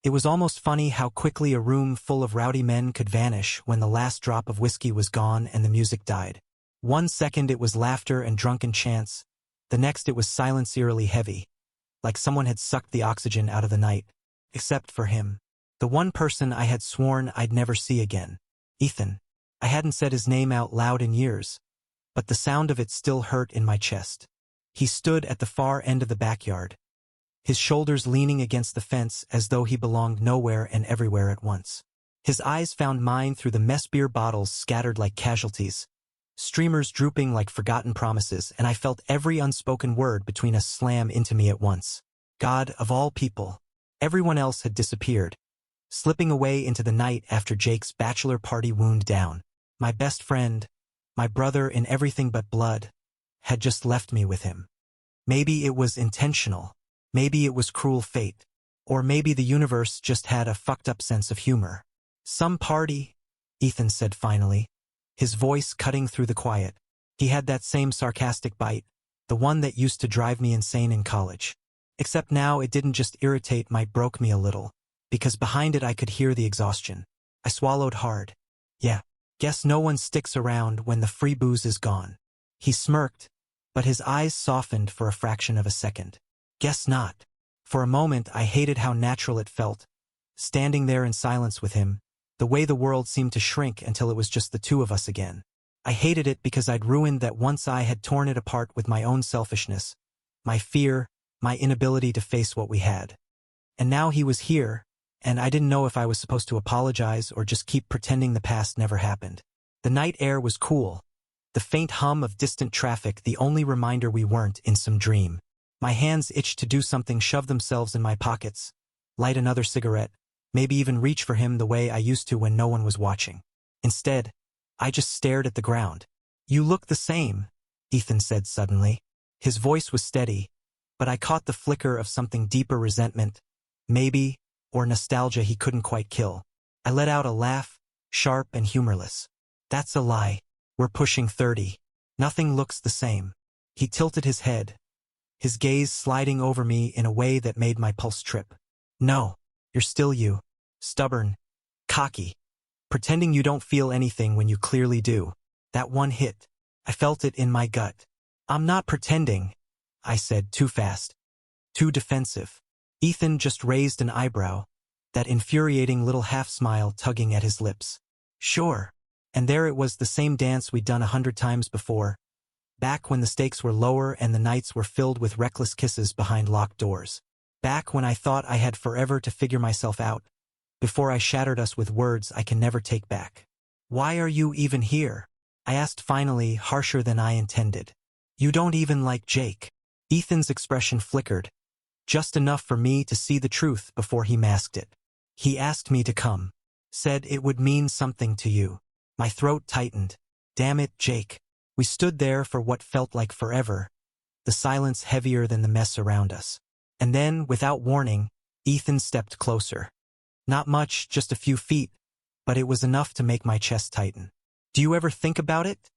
It was almost funny how quickly a room full of rowdy men could vanish when the last drop of whiskey was gone and the music died. 1 second it was laughter and drunken chants, the next it was silence eerily heavy, like someone had sucked the oxygen out of the night. Except for him. The one person I had sworn I'd never see again. Ethan. I hadn't said his name out loud in years, but the sound of it still hurt in my chest. He stood at the far end of the backyard, his shoulders leaning against the fence as though he belonged nowhere and everywhere at once. His eyes found mine through the mess beer bottles scattered like casualties, streamers drooping like forgotten promises, and I felt every unspoken word between us slam into me at once. God, of all people. Everyone else had disappeared, slipping away into the night after Jake's bachelor party wound down. My best friend, my brother in everything but blood, had just left me with him. Maybe it was intentional. Maybe it was cruel fate. Or maybe the universe just had a fucked up sense of humor. Some party, Ethan said finally, his voice cutting through the quiet. He had that same sarcastic bite, the one that used to drive me insane in college. Except now it didn't just irritate, might broke me a little, because behind it I could hear the exhaustion. I swallowed hard. Yeah, guess no one sticks around when the free booze is gone. He smirked, but his eyes softened for a fraction of a second. Guess not. For a moment I hated how natural it felt, standing there in silence with him, the way the world seemed to shrink until it was just the two of us again. I hated it because I'd ruined that once. I had torn it apart with my own selfishness, my fear, my inability to face what we had. And now he was here, and I didn't know if I was supposed to apologize or just keep pretending the past never happened. The night air was cool, the faint hum of distant traffic the only reminder we weren't in some dream. My hands itched to do something, shove themselves in my pockets, light another cigarette, maybe even reach for him the way I used to when no one was watching. Instead, I just stared at the ground. You look the same, Ethan said suddenly. His voice was steady, but I caught the flicker of something deeper, resentment, maybe, or nostalgia he couldn't quite kill. I let out a laugh, sharp and humorless. That's a lie. We're pushing 30. Nothing looks the same. He tilted his head, his gaze sliding over me in a way that made my pulse trip. No, you're still you. Stubborn, cocky, pretending you don't feel anything when you clearly do. That one hit. I felt it in my gut. I'm not pretending, I said, too fast, too defensive. Ethan just raised an eyebrow, that infuriating little half-smile tugging at his lips. Sure. And there it was, the same dance we'd done 100 times before, back when the stakes were lower and the nights were filled with reckless kisses behind locked doors. Back when I thought I had forever to figure myself out, before I shattered us with words I can never take back. Why are you even here? I asked finally, harsher than I intended. You don't even like Jake. Ethan's expression flickered, just enough for me to see the truth before he masked it. He asked me to come. Said it would mean something to you. My throat tightened. Damn it, Jake. We stood there for what felt like forever, the silence heavier than the mess around us. And then, without warning, Ethan stepped closer. Not much, just a few feet, but it was enough to make my chest tighten. Do you ever think about it?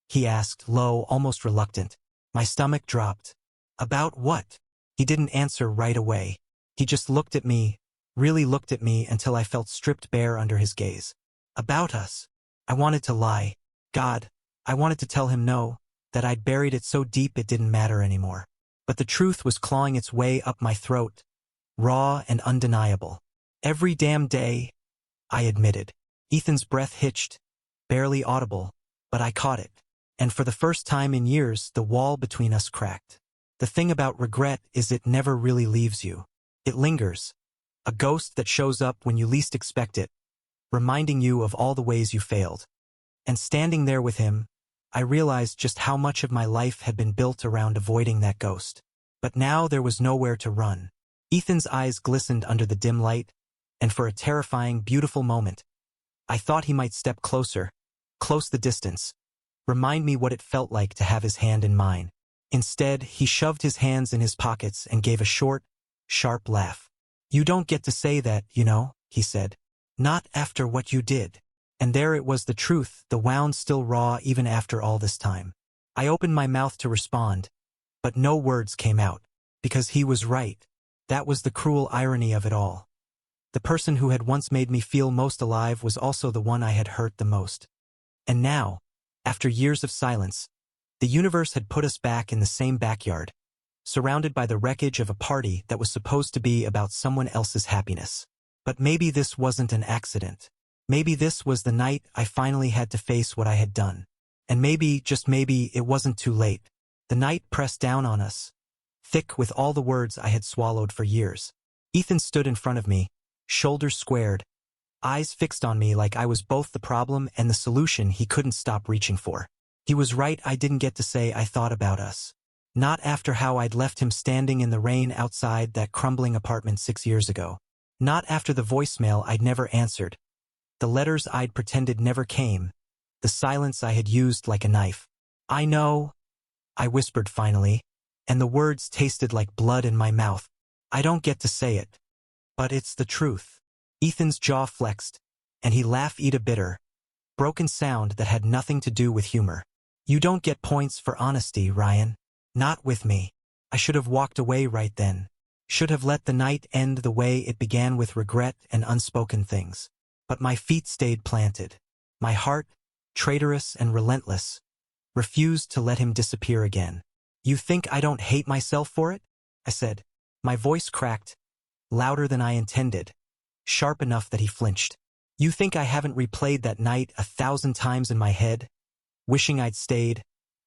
He asked, low, almost reluctant. My stomach dropped. About what? He didn't answer right away. He just looked at me, really looked at me until I felt stripped bare under his gaze. About us. I wanted to lie. God, I wanted to tell him no, that I'd buried it so deep it didn't matter anymore. But the truth was clawing its way up my throat, raw and undeniable. Every damn day, I admitted. Ethan's breath hitched, barely audible, but I caught it. And for the first time in years, the wall between us cracked. The thing about regret is it never really leaves you. It lingers, a ghost that shows up when you least expect it, reminding you of all the ways you failed. And standing there with him, I realized just how much of my life had been built around avoiding that ghost. But now there was nowhere to run. Ethan's eyes glistened under the dim light, and for a terrifying, beautiful moment, I thought he might step closer, close the distance, remind me what it felt like to have his hand in mine. Instead, he shoved his hands in his pockets and gave a short, sharp laugh. You don't get to say that, you know, he said. Not after what you did. And there it was, the truth, the wound still raw even after all this time. I opened my mouth to respond, but no words came out, because he was right. That was the cruel irony of it all. The person who had once made me feel most alive was also the one I had hurt the most. And now, after years of silence, the universe had put us back in the same backyard, surrounded by the wreckage of a party that was supposed to be about someone else's happiness. But maybe this wasn't an accident. Maybe this was the night I finally had to face what I had done. And maybe, just maybe, it wasn't too late. The night pressed down on us, thick with all the words I had swallowed for years. Ethan stood in front of me, shoulders squared, eyes fixed on me like I was both the problem and the solution he couldn't stop reaching for. He was right, I didn't get to say I thought about us. Not after how I'd left him standing in the rain outside that crumbling apartment 6 years ago. Not after the voicemail I'd never answered, the letters I'd pretended never came, the silence I had used like a knife. I know, I whispered finally, and the words tasted like blood in my mouth. I don't get to say it, but it's the truth. Ethan's jaw flexed, and he laughed a bitter, broken sound that had nothing to do with humor. You don't get points for honesty, Ryan. Not with me. I should have walked away right then. Should have let the night end the way it began, with regret and unspoken things. But my feet stayed planted. My heart, traitorous and relentless, refused to let him disappear again. You think I don't hate myself for it? I said. My voice cracked, louder than I intended, sharp enough that he flinched. You think I haven't replayed that night 1,000 times in my head, wishing I'd stayed,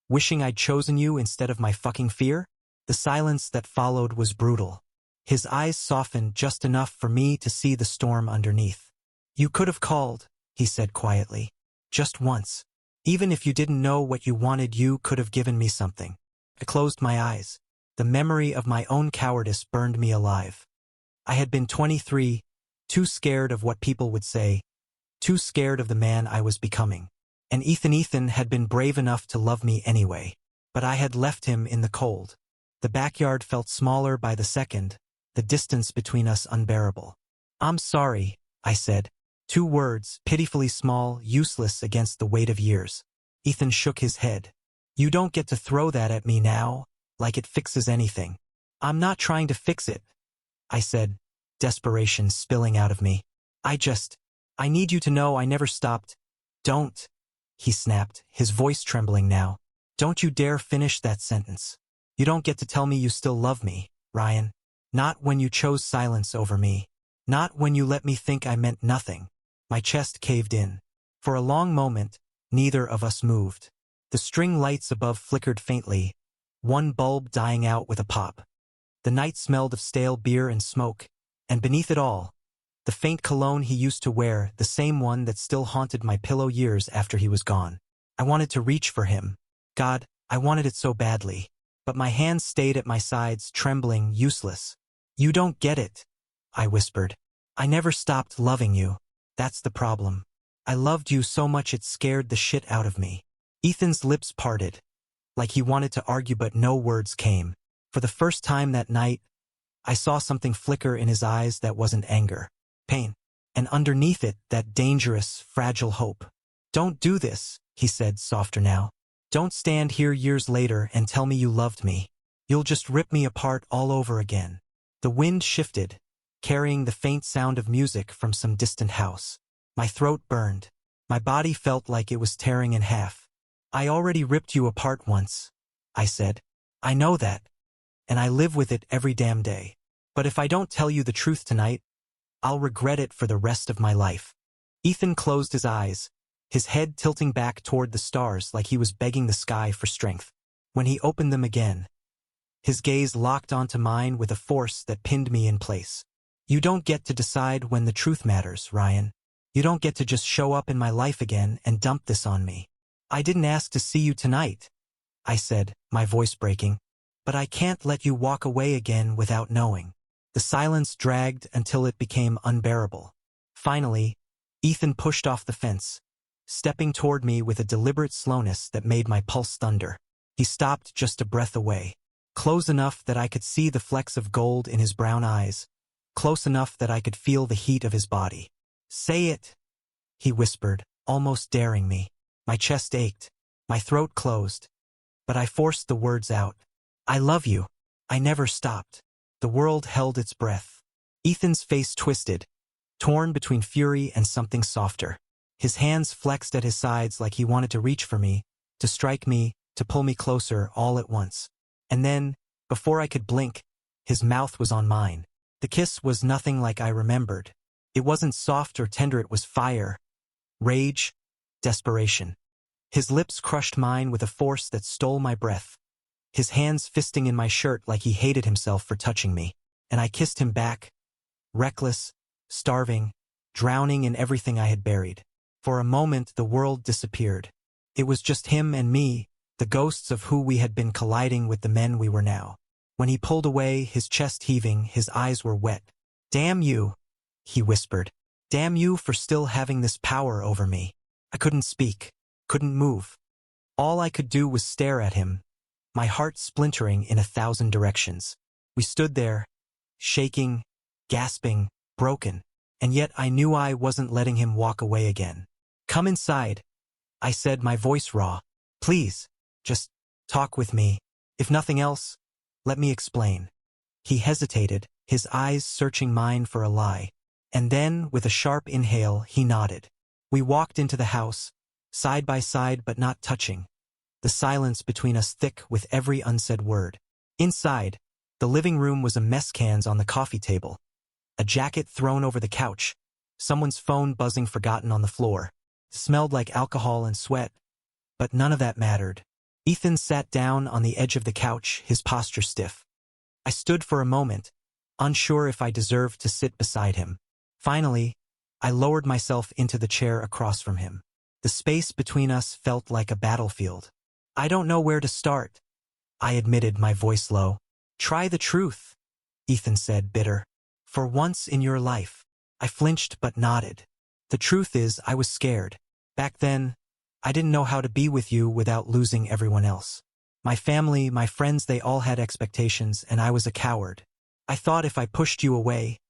wishing I'd chosen you instead of my fucking fear? The silence that followed was brutal. His eyes softened just enough for me to see the storm underneath. You could have called, he said quietly. Just once. Even if you didn't know what you wanted, you could have given me something. I closed my eyes. The memory of my own cowardice burned me alive. I had been 23, too scared of what people would say, too scared of the man I was becoming. And Ethan had been brave enough to love me anyway. But I had left him in the cold. The backyard felt smaller by the second, the distance between us unbearable. I'm sorry, I said. 2 words, pitifully small, useless against the weight of years. Ethan shook his head. You don't get to throw that at me now, like it fixes anything. I'm not trying to fix it, I said, desperation spilling out of me. I need you to know I never stopped. Don't, he snapped, his voice trembling now. Don't you dare finish that sentence. You don't get to tell me you still love me, Ryan. Not when you chose silence over me. Not when you let me think I meant nothing. My chest caved in. For a long moment, neither of us moved. The string lights above flickered faintly, one bulb dying out with a pop. The night smelled of stale beer and smoke, and beneath it all, the faint cologne he used to wear, the same one that still haunted my pillow years after he was gone. I wanted to reach for him. God, I wanted it so badly. But my hands stayed at my sides, trembling, useless. You don't get it, I whispered. I never stopped loving you. That's the problem. I loved you so much it scared the shit out of me. Ethan's lips parted, like he wanted to argue, but no words came. For the first time that night, I saw something flicker in his eyes that wasn't anger, pain, and underneath it, that dangerous, fragile hope. Don't do this, he said, softer now. Don't stand here years later and tell me you loved me. You'll just rip me apart all over again. The wind shifted, carrying the faint sound of music from some distant house. My throat burned. My body felt like it was tearing in half. I already ripped you apart once, I said. I know that, and I live with it every damn day. But if I don't tell you the truth tonight, I'll regret it for the rest of my life. Ethan closed his eyes, his head tilting back toward the stars like he was begging the sky for strength. When he opened them again, his gaze locked onto mine with a force that pinned me in place. You don't get to decide when the truth matters, Ryan. You don't get to just show up in my life again and dump this on me. I didn't ask to see you tonight, I said, my voice breaking. But I can't let you walk away again without knowing. The silence dragged until it became unbearable. Finally, Ethan pushed off the fence, stepping toward me with a deliberate slowness that made my pulse thunder. He stopped just a breath away, close enough that I could see the flecks of gold in his brown eyes, close enough that I could feel the heat of his body. Say it, he whispered, almost daring me. My chest ached, my throat closed, but I forced the words out. I love you. I never stopped. The world held its breath. Ethan's face twisted, torn between fury and something softer. His hands flexed at his sides like he wanted to reach for me, to strike me, to pull me closer all at once. And then, before I could blink, his mouth was on mine. The kiss was nothing like I remembered. It wasn't soft or tender, it was fire, rage, desperation. His lips crushed mine with a force that stole my breath, his hands fisting in my shirt like he hated himself for touching me. And I kissed him back, reckless, starving, drowning in everything I had buried. For a moment the world disappeared. It was just him and me, the ghosts of who we had been colliding with the men we were now. When he pulled away, his chest heaving, his eyes were wet. "Damn you," he whispered. "Damn you for still having this power over me." I couldn't speak, couldn't move. All I could do was stare at him, my heart splintering in 1,000 directions. We stood there, shaking, gasping, broken, and yet I knew I wasn't letting him walk away again. "Come inside," I said, my voice raw. "Please, just talk with me. If nothing else, let me explain." He hesitated, his eyes searching mine for a lie. And then, with a sharp inhale, he nodded. We walked into the house, side by side but not touching, the silence between us thick with every unsaid word. Inside, the living room was a mess, cans on the coffee table, a jacket thrown over the couch, someone's phone buzzing forgotten on the floor. It smelled like alcohol and sweat, but none of that mattered. Ethan sat down on the edge of the couch, his posture stiff. I stood for a moment, unsure if I deserved to sit beside him. Finally, I lowered myself into the chair across from him. The space between us felt like a battlefield. "I don't know where to start," I admitted, my voice low. "Try the truth," Ethan said, bitter. "For once in your life." I flinched but nodded. "The truth is, I was scared. Back then, I didn't know how to be with you without losing everyone else. My family, my friends, they all had expectations, and I was a coward. I thought if I pushed you away,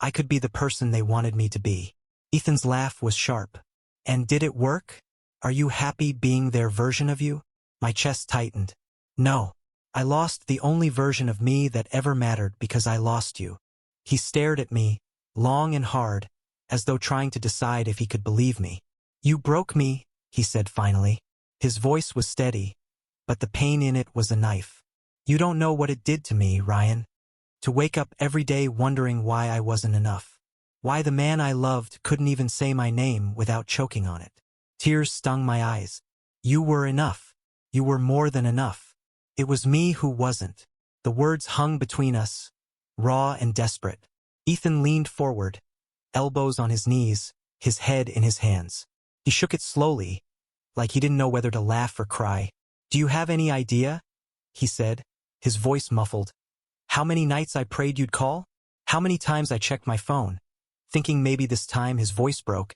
I could be the person they wanted me to be." Ethan's laugh was sharp. "And did it work? Are you happy being their version of you?" My chest tightened. "No. I lost the only version of me that ever mattered because I lost you." He stared at me, long and hard, as though trying to decide if he could believe me. "You broke me," he said finally. His voice was steady, but the pain in it was a knife. "You don't know what it did to me, Ryan. To wake up every day wondering why I wasn't enough. Why the man I loved couldn't even say my name without choking on it." Tears stung my eyes. "You were enough. You were more than enough. It was me who wasn't." The words hung between us, raw and desperate. Ethan leaned forward, elbows on his knees, his head in his hands. He shook it slowly, like he didn't know whether to laugh or cry. "Do you have any idea?" he said, his voice muffled. "How many nights I prayed you'd call? How many times I checked my phone, thinking maybe this time." His voice broke,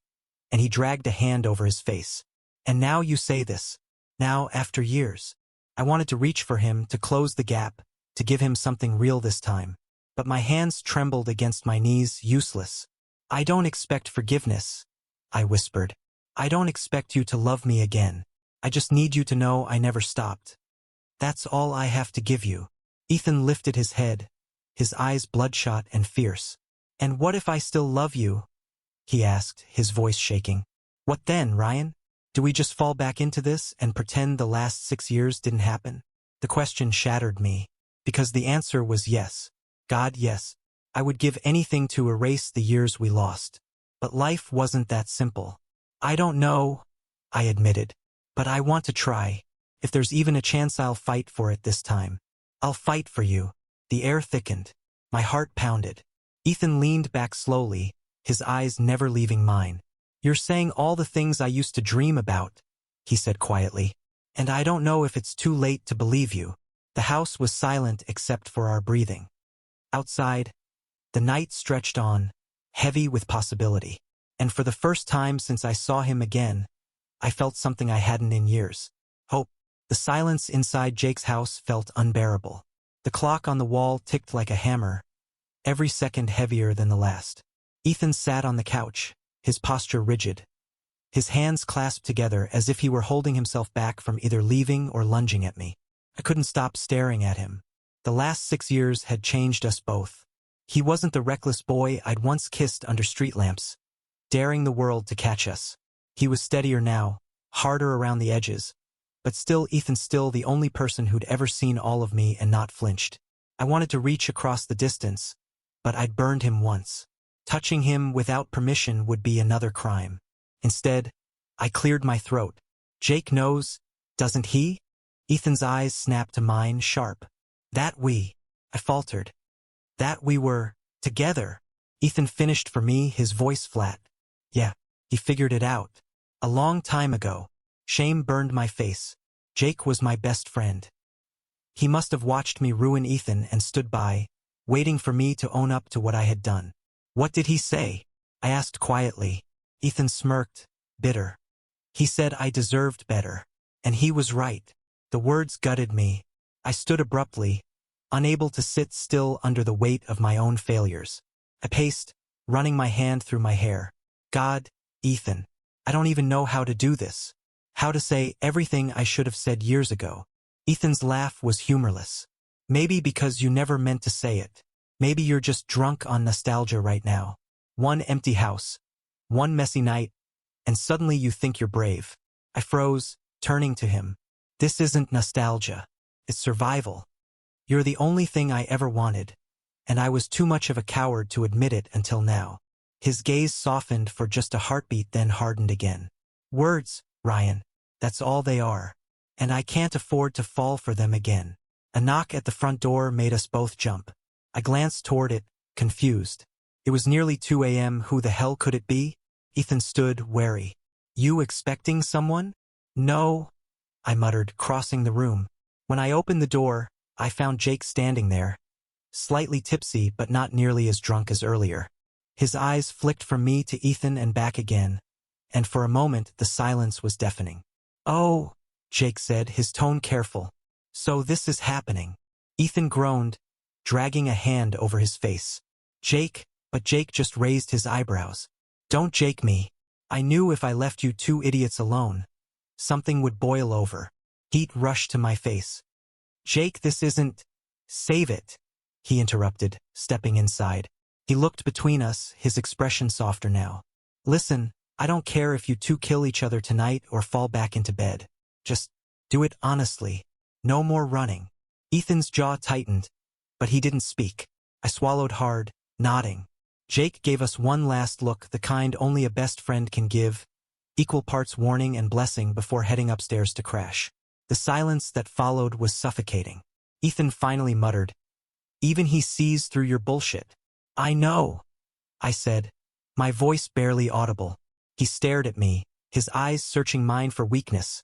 and he dragged a hand over his face. "And now you say this. Now, after years." I wanted to reach for him, to close the gap, to give him something real this time. But my hands trembled against my knees, useless. "I don't expect forgiveness," I whispered. "I don't expect you to love me again. I just need you to know I never stopped. That's all I have to give you." Ethan lifted his head, his eyes bloodshot and fierce. "And what if I still love you?" he asked, his voice shaking. "What then, Ryan? Do we just fall back into this and pretend the last 6 years didn't happen?" The question shattered me, because the answer was yes. God, yes. I would give anything to erase the years we lost. But life wasn't that simple. "I don't know," I admitted, "but I want to try. If there's even a chance, I'll fight for it this time. I'll fight for you." The air thickened. My heart pounded. Ethan leaned back slowly, his eyes never leaving mine. "You're saying all the things I used to dream about," he said quietly. "And I don't know if it's too late to believe you." The house was silent except for our breathing. Outside, the night stretched on, heavy with possibility. And for the first time since I saw him again, I felt something I hadn't in years. Hope. The silence inside Jake's house felt unbearable. The clock on the wall ticked like a hammer, every second heavier than the last. Ethan sat on the couch, his posture rigid, his hands clasped together as if he were holding himself back from either leaving or lunging at me. I couldn't stop staring at him. The last 6 years had changed us both. He wasn't the reckless boy I'd once kissed under street lamps, daring the world to catch us. He was steadier now, harder around the edges. But still, Ethan's still the only person who'd ever seen all of me and not flinched. I wanted to reach across the distance, but I'd burned him once. Touching him without permission would be another crime. Instead, I cleared my throat. Jake knows, doesn't he? Ethan's eyes snapped to mine, sharp. That we, I faltered. That we were, together. Ethan finished for me, his voice flat. Yeah, he figured it out. A long time ago. Shame burned my face. Jake was my best friend. He must have watched me ruin Ethan and stood by, waiting for me to own up to what I had done. What did he say? I asked quietly. Ethan smirked, bitter. He said I deserved better. And he was right. The words gutted me. I stood abruptly, unable to sit still under the weight of my own failures. I paced, running my hand through my hair. God, Ethan, I don't even know how to do this. How to say everything I should have said years ago. Ethan's laugh was humorless. Maybe because you never meant to say it. Maybe you're just drunk on nostalgia right now. One empty house, one messy night, and suddenly you think you're brave. I froze, turning to him. This isn't nostalgia. It's survival. You're the only thing I ever wanted, and I was too much of a coward to admit it until now. His gaze softened for just a heartbeat, then hardened again. Words, Ryan, that's all they are. And I can't afford to fall for them again. A knock at the front door made us both jump. I glanced toward it, confused. It was nearly 2 a.m. Who the hell could it be? Ethan stood, wary. You expecting someone? No, I muttered, crossing the room. When I opened the door, I found Jake standing there, slightly tipsy but not nearly as drunk as earlier. His eyes flicked from me to Ethan and back again, and for a moment the silence was deafening. Oh, Jake said, his tone careful. So this is happening. Ethan groaned, dragging a hand over his face. Jake, but Jake just raised his eyebrows. Don't Jake me. I knew if I left you two idiots alone, something would boil over. Heat rushed to my face. Jake, this isn't... Save it, he interrupted, stepping inside. He looked between us, his expression softer now. Listen, I don't care if you two kill each other tonight or fall back into bed. Just do it honestly. No more running. Ethan's jaw tightened, but he didn't speak. I swallowed hard, nodding. Jake gave us one last look, the kind only a best friend can give, equal parts warning and blessing before heading upstairs to crash. The silence that followed was suffocating. Ethan finally muttered, Even he sees through your bullshit. I know, I said, my voice barely audible. He stared at me, his eyes searching mine for weakness,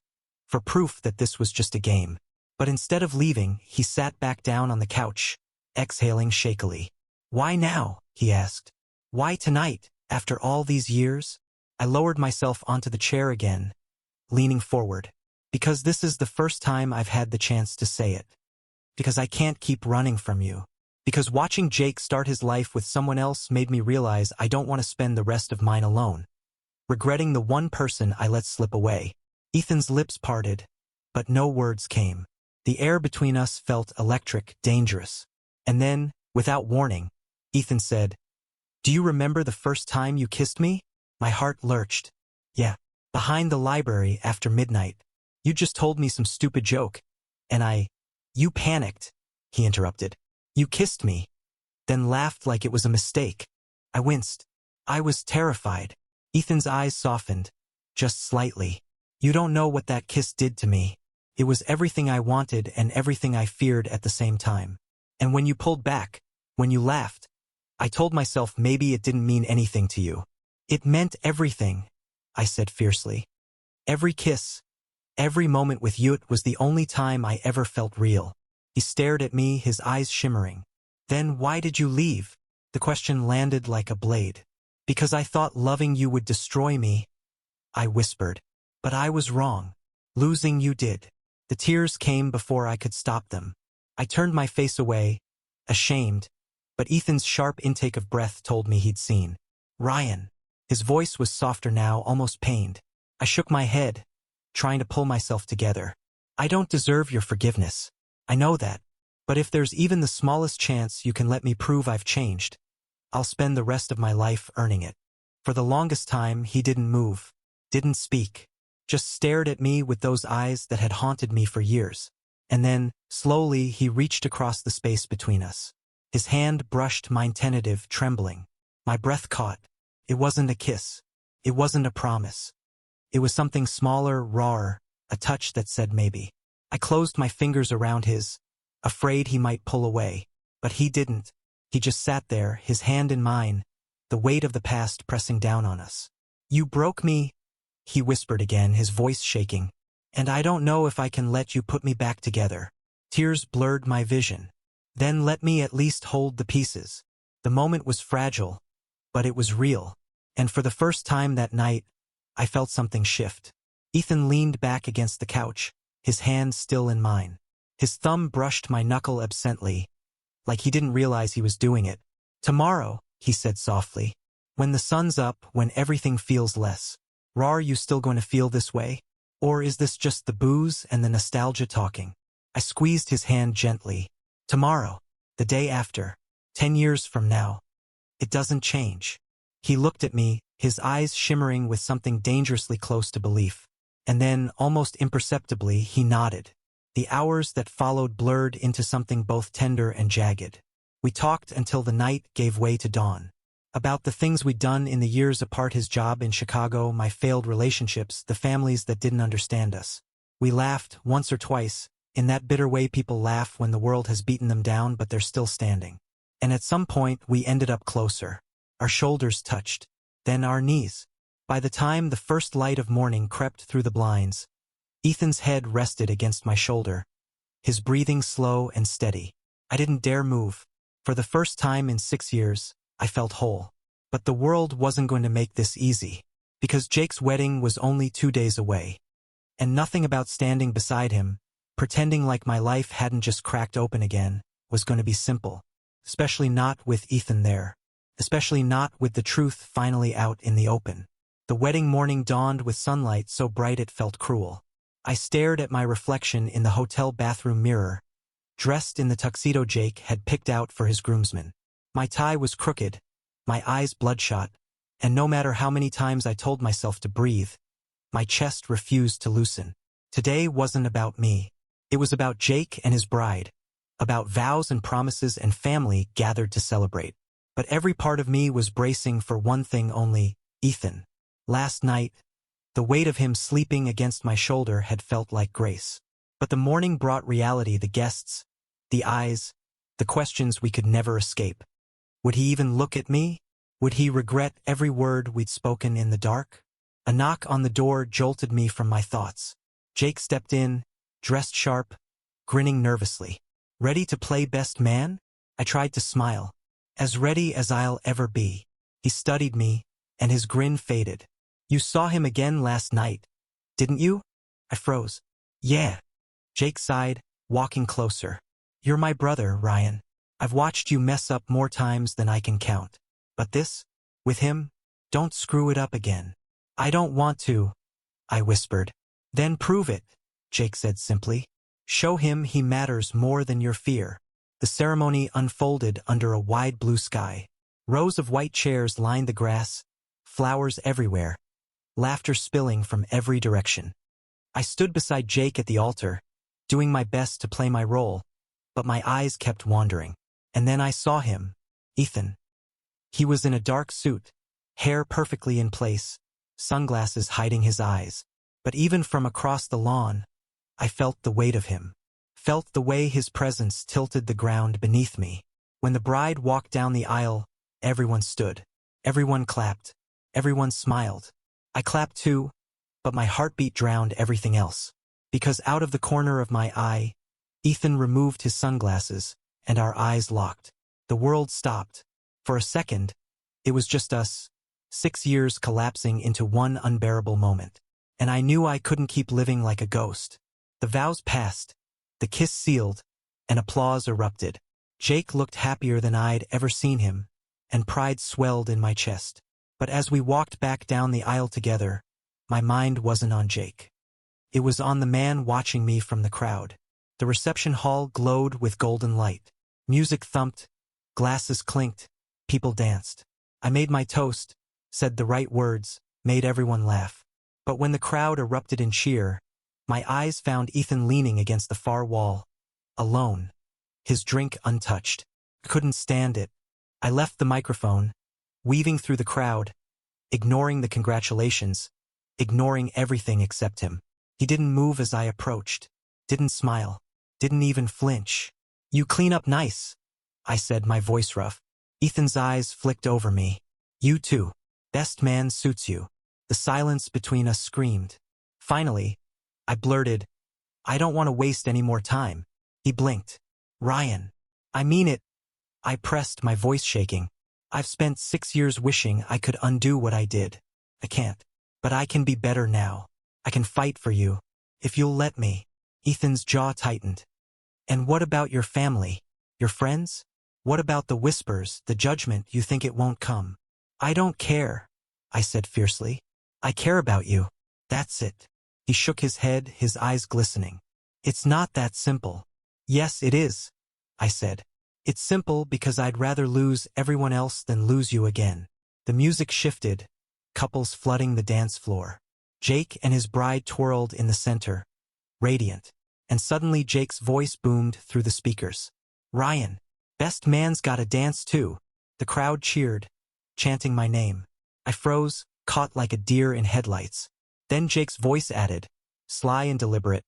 for proof that this was just a game. But instead of leaving, he sat back down on the couch, exhaling shakily. Why now? He asked. Why tonight, after all these years? I lowered myself onto the chair again, leaning forward. Because this is the first time I've had the chance to say it. Because I can't keep running from you. Because watching Jake start his life with someone else made me realize I don't want to spend the rest of mine alone, regretting the one person I let slip away. Ethan's lips parted, but no words came. The air between us felt electric, dangerous. And then, without warning, Ethan said, Do you remember the first time you kissed me? My heart lurched. Yeah, behind the library after midnight. You just told me some stupid joke. And You panicked, he interrupted. You kissed me, then laughed like it was a mistake. I winced. I was terrified. Ethan's eyes softened, just slightly. You don't know what that kiss did to me. It was everything I wanted and everything I feared at the same time. And when you pulled back, when you laughed, I told myself maybe it didn't mean anything to you. It meant everything, I said fiercely. Every kiss, every moment with you, it was the only time I ever felt real. He stared at me, his eyes shimmering. Then why did you leave? The question landed like a blade. Because I thought loving you would destroy me, I whispered. But I was wrong. Losing you did. The tears came before I could stop them. I turned my face away, ashamed, but Ethan's sharp intake of breath told me he'd seen. Ryan. His voice was softer now, almost pained. I shook my head, trying to pull myself together. I don't deserve your forgiveness. I know that. But if there's even the smallest chance you can let me prove I've changed, I'll spend the rest of my life earning it. For the longest time, he didn't move, didn't speak, just stared at me with those eyes that had haunted me for years. And then, slowly, he reached across the space between us. His hand brushed mine, tentative, trembling. My breath caught. It wasn't a kiss. It wasn't a promise. It was something smaller, rawer, a touch that said maybe. I closed my fingers around his, afraid he might pull away. But he didn't. He just sat there, his hand in mine, the weight of the past pressing down on us. "You broke me," he whispered again, his voice shaking. "And I don't know if I can let you put me back together." Tears blurred my vision. "Then let me at least hold the pieces." The moment was fragile, but it was real. And for the first time that night, I felt something shift. Ethan leaned back against the couch, his hand still in mine. His thumb brushed my knuckle absently, like he didn't realize he was doing it. "Tomorrow," he said softly. "When the sun's up, when everything feels less. Are you still going to feel this way? Or is this just the booze and the nostalgia talking?" I squeezed his hand gently. "Tomorrow. The day after. 10 years from now. It doesn't change." He looked at me, his eyes shimmering with something dangerously close to belief. And then, almost imperceptibly, he nodded. The hours that followed blurred into something both tender and jagged. We talked until the night gave way to dawn. About the things we'd done in the years apart, his job in Chicago, my failed relationships, the families that didn't understand us. We laughed, once or twice, in that bitter way people laugh when the world has beaten them down but they're still standing. And at some point we ended up closer. Our shoulders touched, then our knees. By the time the first light of morning crept through the blinds, Ethan's head rested against my shoulder, his breathing slow and steady. I didn't dare move. For the first time in 6 years, I felt whole. But the world wasn't going to make this easy, because Jake's wedding was only 2 days away. And nothing about standing beside him, pretending like my life hadn't just cracked open again, was going to be simple. Especially not with Ethan there. Especially not with the truth finally out in the open. The wedding morning dawned with sunlight so bright it felt cruel. I stared at my reflection in the hotel bathroom mirror, dressed in the tuxedo Jake had picked out for his groomsmen. My tie was crooked, my eyes bloodshot, and no matter how many times I told myself to breathe, my chest refused to loosen. Today wasn't about me. It was about Jake and his bride, about vows and promises and family gathered to celebrate. But every part of me was bracing for one thing only, Ethan. Last night, the weight of him sleeping against my shoulder had felt like grace. But the morning brought reality, the guests, the eyes, the questions we could never escape. Would he even look at me? Would he regret every word we'd spoken in the dark? A knock on the door jolted me from my thoughts. Jake stepped in, dressed sharp, grinning nervously. "Ready to play best man?" I tried to smile. "As ready as I'll ever be." He studied me, and his grin faded. "You saw him again last night, didn't you?" I froze. "Yeah." Jake sighed, walking closer. "You're my brother, Ryan. I've watched you mess up more times than I can count. But this, with him, don't screw it up again." "I don't want to," I whispered. "Then prove it," Jake said simply. "Show him he matters more than your fear." The ceremony unfolded under a wide blue sky. Rows of white chairs lined the grass, flowers everywhere, laughter spilling from every direction. I stood beside Jake at the altar, doing my best to play my role, but my eyes kept wandering. And then I saw him, Ethan. He was in a dark suit, hair perfectly in place, sunglasses hiding his eyes. But even from across the lawn, I felt the weight of him. Felt the way his presence tilted the ground beneath me. When the bride walked down the aisle, everyone stood. Everyone clapped. Everyone smiled. I clapped too, but my heartbeat drowned everything else. Because out of the corner of my eye, Ethan removed his sunglasses, and our eyes locked. The world stopped. For a second, it was just us, 6 years collapsing into one unbearable moment. And I knew I couldn't keep living like a ghost. The vows passed, the kiss sealed, and applause erupted. Jake looked happier than I'd ever seen him, and pride swelled in my chest. But as we walked back down the aisle together, my mind wasn't on Jake. It was on the man watching me from the crowd. The reception hall glowed with golden light. Music thumped, glasses clinked, people danced. I made my toast, said the right words, made everyone laugh. But when the crowd erupted in cheer, my eyes found Ethan leaning against the far wall, alone, his drink untouched. Couldn't stand it. I left the microphone, weaving through the crowd, ignoring the congratulations, ignoring everything except him. He didn't move as I approached, didn't smile, didn't even flinch. "You clean up nice," I said, my voice rough. Ethan's eyes flicked over me. "You too. Best man suits you." The silence between us screamed. Finally, I blurted, "I don't want to waste any more time." He blinked. "Ryan, I mean it." I pressed, my voice shaking. "I've spent 6 years wishing I could undo what I did. I can't. But I can be better now. I can fight for you, if you'll let me." Ethan's jaw tightened. "And what about your family? Your friends? What about the whispers, the judgment you think it won't come?" "I don't care," I said fiercely. "I care about you. That's it." He shook his head, his eyes glistening. "It's not that simple." "Yes, it is," I said. "It's simple because I'd rather lose everyone else than lose you again." The music shifted, couples flooding the dance floor. Jake and his bride twirled in the center, radiant. And suddenly Jake's voice boomed through the speakers. "Ryan, best man's gotta dance too." The crowd cheered, chanting my name. I froze, caught like a deer in headlights. Then Jake's voice added, sly and deliberate,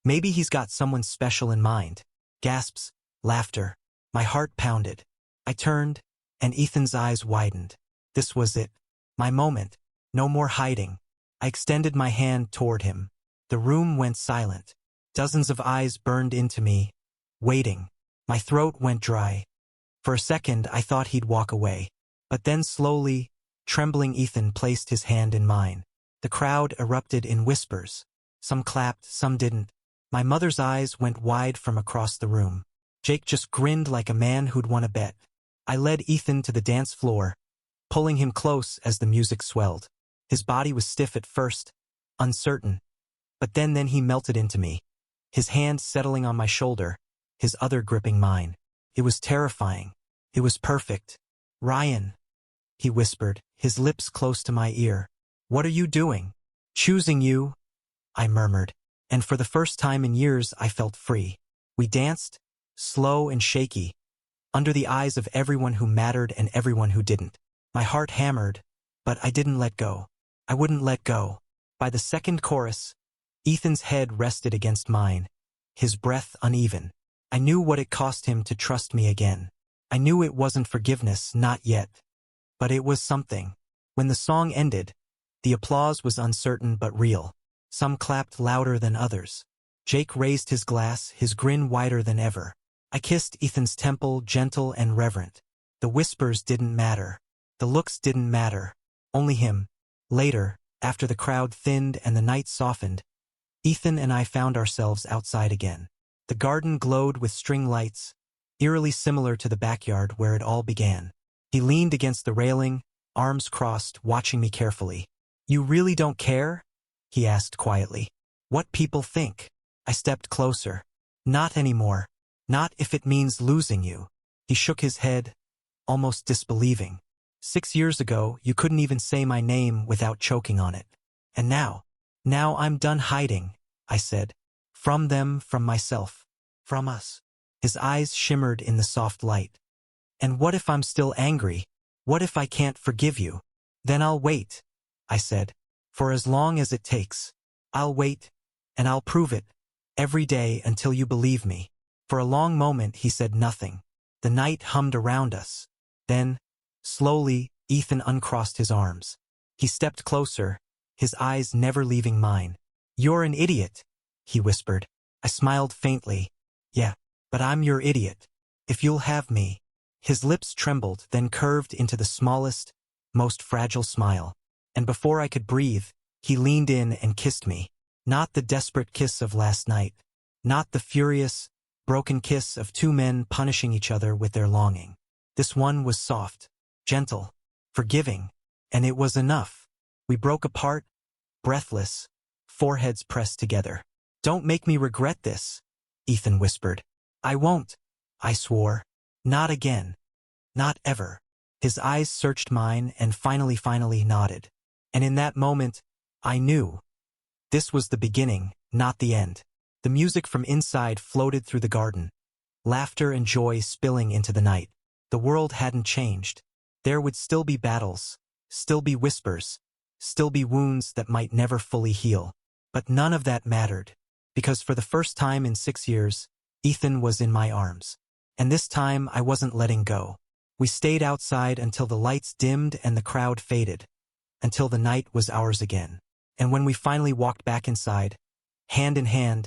"Maybe he's got someone special in mind." Gasps, laughter. My heart pounded. I turned, and Ethan's eyes widened. This was it. My moment. No more hiding. I extended my hand toward him. The room went silent. Dozens of eyes burned into me, waiting. My throat went dry. For a second, I thought he'd walk away. But then slowly, trembling, Ethan placed his hand in mine. The crowd erupted in whispers. Some clapped, some didn't. My mother's eyes went wide from across the room. Jake just grinned like a man who'd won a bet. I led Ethan to the dance floor, pulling him close as the music swelled. His body was stiff at first, uncertain. But then he melted into me, his hand settling on my shoulder, his other gripping mine. It was terrifying. It was perfect. "Ryan," he whispered, his lips close to my ear. "What are you doing?" "Choosing you," I murmured. And for the first time in years I felt free. We danced, slow and shaky, under the eyes of everyone who mattered and everyone who didn't. My heart hammered, but I didn't let go. I wouldn't let go. By the second chorus, Ethan's head rested against mine, his breath uneven. I knew what it cost him to trust me again. I knew it wasn't forgiveness, not yet. But it was something. When the song ended, the applause was uncertain but real. Some clapped louder than others. Jake raised his glass, his grin wider than ever. I kissed Ethan's temple, gentle and reverent. The whispers didn't matter. The looks didn't matter. Only him. Later, after the crowd thinned and the night softened, Ethan and I found ourselves outside again. The garden glowed with string lights, eerily similar to the backyard where it all began. He leaned against the railing, arms crossed, watching me carefully. "You really don't care?" he asked quietly. "What people think?" I stepped closer. "Not anymore. Not if it means losing you." He shook his head, almost disbelieving. 6 years ago, you couldn't even say my name without choking on it. And now I'm done hiding," I said. "From them, from myself, from us." His eyes shimmered in the soft light. "And what if I'm still angry? What if I can't forgive you?" "Then I'll wait," I said. "For as long as it takes. I'll wait, and I'll prove it, every day until you believe me." For a long moment he said nothing. The night hummed around us. Then, slowly, Ethan uncrossed his arms. He stepped closer, his eyes never leaving mine. "You're an idiot," he whispered. I smiled faintly. "Yeah, but I'm your idiot. If you'll have me." His lips trembled, then curved into the smallest, most fragile smile. And before I could breathe, he leaned in and kissed me. Not the desperate kiss of last night. Not the furious, broken kiss of two men punishing each other with their longing. This one was soft, gentle, forgiving, and it was enough. We broke apart, breathless, foreheads pressed together. "Don't make me regret this," Ethan whispered. I won't, I swore. Not again. Not ever. His eyes searched mine and finally nodded. And in that moment, I knew. This was the beginning, not the end. The music from inside floated through the garden. Laughter and joy spilling into the night. The world hadn't changed. There would still be battles, still be whispers, still be wounds that might never fully heal. But none of that mattered, because for the first time in 6 years, Ethan was in my arms. And this time I wasn't letting go. We stayed outside until the lights dimmed and the crowd faded, until the night was ours again. And when we finally walked back inside, hand in hand,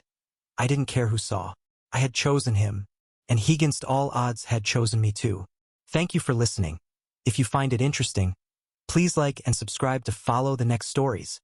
I didn't care who saw. I had chosen him, and he against all odds had chosen me too. Thank you for listening. If you find it interesting, please like and subscribe to follow the next stories.